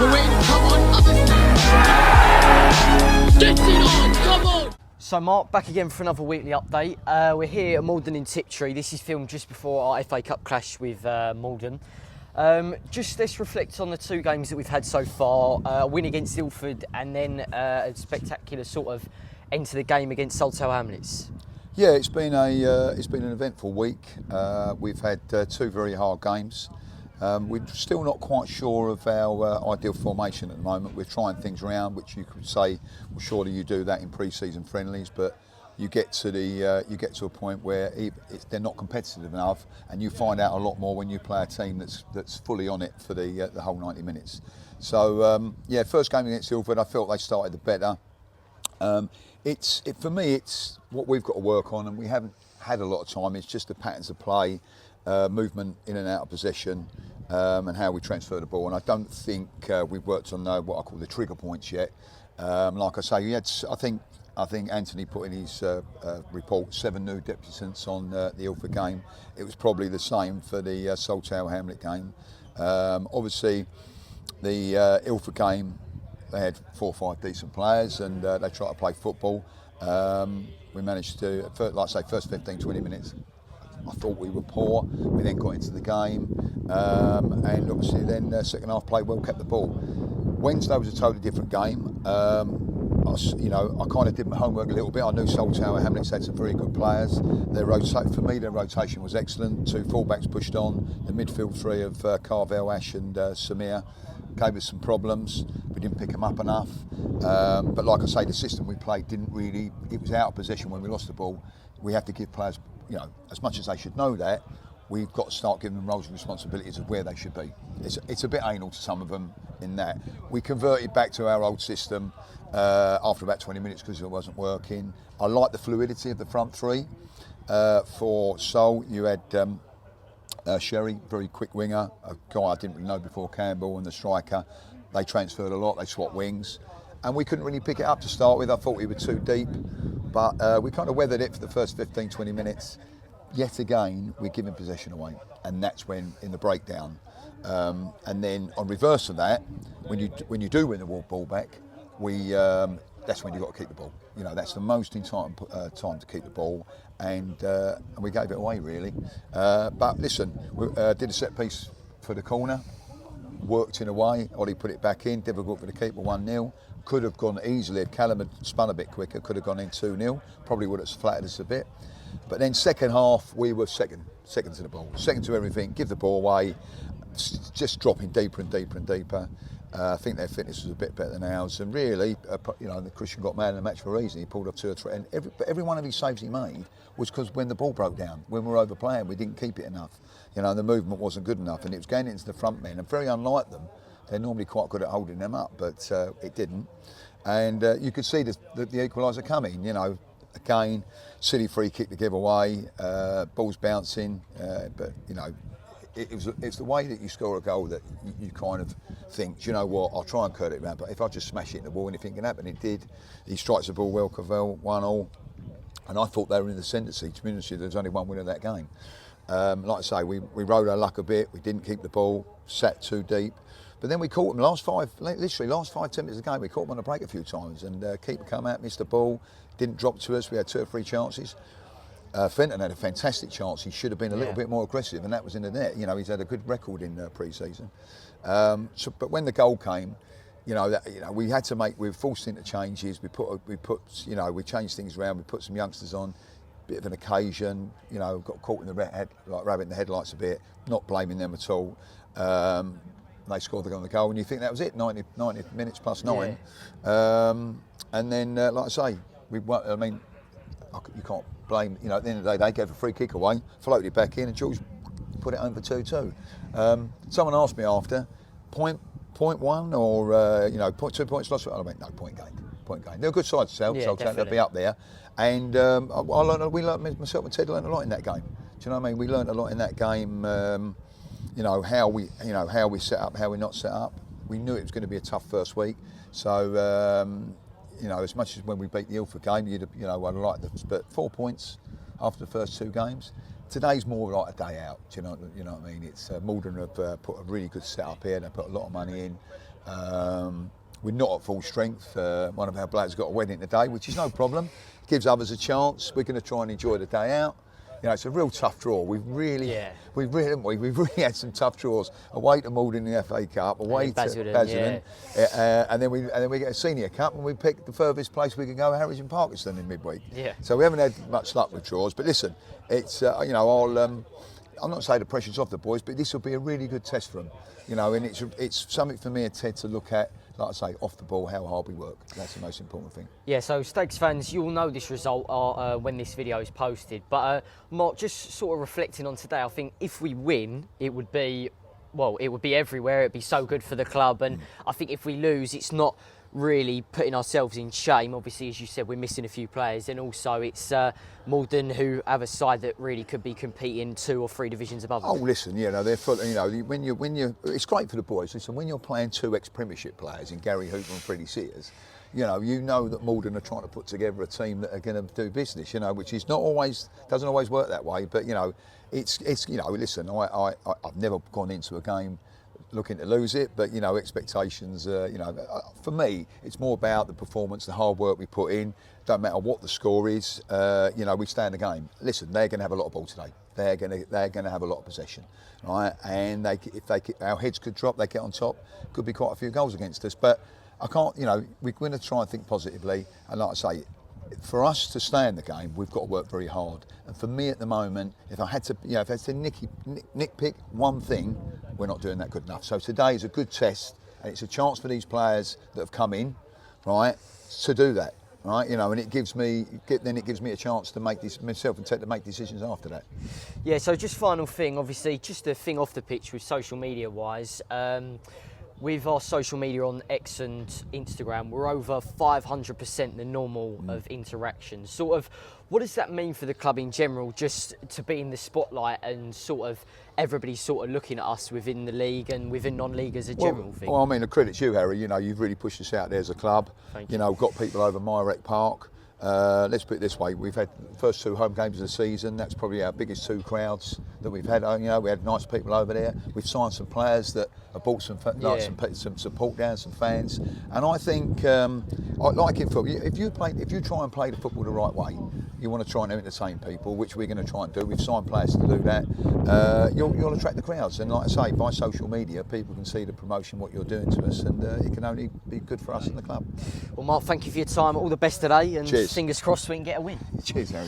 for win. Come on, get it on, come on. So Mark, back again for another weekly update. We're here at Malden in Tiptree. This is filmed just before our FA Cup clash with Malden. Just let's reflect on the two games that we've had so far. A win against Ilford and then a spectacular sort of end to the game against Soul Tower Hamlets. Yeah, it's been an eventful week. We've had two very hard games. We're still not quite sure of our ideal formation at the moment. We're trying things around, which you could say, well, surely you do that in pre-season friendlies, but you get to a point where they're not competitive enough, and you find out a lot more when you play a team that's fully on it for the whole 90 minutes. So yeah, first game against Ilford, I felt they started the better. For me, it's what we've got to work on, and we haven't had a lot of time. It's just the patterns of play, movement in and out of possession, and how we transfer the ball. And I don't think we've worked on what I call the trigger points yet. Like I say, I think Anthony put in his report 7 new debutants on the Ilford game. It was probably the same for the Soul Tower Hamlet game. Obviously, the Ilford game, they had 4 or 5 decent players, and they tried to play football. We managed to, like I say, first 15, 20 minutes, I thought we were poor. We then got into the game, and obviously then second half played well, kept the ball. Wednesday was a totally different game. I kind of did my homework a little bit. I knew Soul Tower Hamlets had some very good players. For me, their rotation was excellent. 2 fullbacks pushed on. The midfield 3 of Carvel, Ash and Samir gave us some problems. We didn't pick them up enough. But like I say, the system we played it was out of possession when we lost the ball. We have to give players, as much as they should know that, we've got to start giving them roles and responsibilities of where they should be. It's a bit anal to some of them in that. We converted back to our old system after about 20 minutes because it wasn't working. I like the fluidity of the front 3. For Soul, you had Sherry, very quick winger, a guy I didn't really know before, Campbell, and the striker. They transferred a lot, they swapped wings. And we couldn't really pick it up to start with. I thought we were too deep, but we kind of weathered it for the first 15, 20 minutes. Yet again, we're giving possession away, and that's when, in the breakdown. And then on reverse of that, when you do win the ball back, that's when you've got to keep the ball. That's the most important time to keep the ball, and we gave it away really. But listen, we did a set piece for the corner, worked in a way. Ollie put it back in, difficult for the keeper, 1-0. Could have gone easily if Callum had spun a bit quicker. Could have gone in 2-0. Probably would have flattered us a bit. But then second half, we were second to the ball, second to everything. Give the ball away, just dropping deeper and deeper and deeper. I think their fitness was a bit better than ours, and really, the Christian got man of the match for a reason. He pulled off 2 or 3, and every one of his saves he made was because when the ball broke down, when we were overplaying, we didn't keep it enough. The movement wasn't good enough, and it was going into the front men. And very unlike them, they're normally quite good at holding them up, but it didn't. And you could see the equaliser coming. Again, silly free kick to give away, balls bouncing, but it's the way that you score a goal that you kind of think, do you know what, I'll try and cut it around, but if I just smash it in the wall, anything can happen. It did. He strikes the ball well, Cavell, 1-1, and I thought they were in the ascendancy. To be honest, there's only one winner of that game. Like I say, we rode our luck a bit. We didn't keep the ball, sat too deep. But then we caught them last 5, 10 minutes of the game. We caught them on a break a few times, and keeper come out, missed the ball, didn't drop to us. We had 2 or 3 chances. Fenton had a fantastic chance. He should have been a little bit more aggressive, and that was in the net. He's had a good record in pre-season. But when the goal came, we had to we were forced into changes. We changed things around. We put some youngsters on. Bit of an occasion, got caught in the rabbit in the headlights a bit. Not blaming them at all. They scored the goal, and you think that was it. 90 minutes plus 9, and then, like I say, you can't blame. At the end of the day, they gave a free kick away, floated it back in, and George put it home for 2-2. Someone asked me after, point 1 or 2 points lost. I mean, no, point gained. They're a good side to South, so they'll be up there. And myself and Ted learned a lot in that game. Do you know what I mean? We learned a lot in that game. How we set up, how we're not set up. We knew it was going to be a tough first week. So, as much as when we beat the Ilford game, I'd like this, but 4 points after the first 2 games. Today's more like a day out. Do you know what I mean? It's Malden have put a really good setup here. They put a lot of money in. We're not at full strength. One of our players got a wedding today, which is no problem. Gives others a chance. We're going to try and enjoy the day out. You know, it's a real tough draw. We've really had some tough draws. Away to Malden in the FA Cup, away to Basildon, and then we get a Senior Cup, and we pick the furthest place we can go, Harrington Parkinson, in midweek. Yeah. So we haven't had much luck with draws. But listen, it's you know, I'm not saying the pressure's off the boys, but this will be a really good test for them. You know, and it's something for me and Ted to look at. Like I say, off the ball, how hard we work. That's the most important thing. Yeah, so Stags fans, you'll know this result when this video is posted. But Mark, just sort of reflecting on today, I think if we win, it would be everywhere. It'd be so good for the club. And I think if we lose, it's not really putting ourselves in shame. Obviously, as you said, we're missing a few players, and also it's Malden who have a side that really could be competing 2 or 3 divisions above us. Oh, listen, you know, they're full, you know, when you it's great for the boys. Listen, when you're playing 2 ex-Premiership players in Gary Hooper and Freddie Sears, you know that Malden are trying to put together a team that are going to do business, you know, which is doesn't always work that way. But you know, it's you know, listen, I've never gone into a game looking to lose it, but you know, expectations, you know, for me, it's more about the performance, the hard work we put in. Don't matter what the score is, you know, we stay in the game. Listen, they're going to have a lot of ball today. They're going to have a lot of possession, right? And our heads could drop, they get on top, could be quite a few goals against us. But I can't, you know, we're going to try and think positively. And like I say, for us to stay in the game, we've got to work very hard. And for me at the moment, if I had to nitpick one thing, we're not doing that good enough. So today is a good test, and it's a chance for these players that have come in, right, to do that, right? You know, and it gives me a chance to make myself and Ted to make decisions after that. Yeah. So just final thing, obviously, just a thing off the pitch with social media wise. With our social media on X and Instagram, we're over 500% the normal of interactions. Sort of, what does that mean for the club in general, just to be in the spotlight and sort of everybody sort of looking at us within the league and within non-league as a general thing? Well, I mean, the credit's you, Harry. You know, you've really pushed us out there as a club. Thank you know, got people over Myrek Park. Let's put it this way, we've had the first 2 home games of the season. That's probably our biggest 2 crowds that we've had. You know, we had nice people over there. We've signed some players that have brought some support down, some fans. And I think, like in football, if you try and play the football the right way, you want to try and entertain people, which we're going to try and do. We've signed players to do that. You'll attract the crowds, and like I say, by social media, people can see the promotion, what you're doing to us, and it can only be good for us in the club. Well, Mark, thank you for your time. All the best today, and cheers. Fingers crossed we can get a win. Cheers, Harry.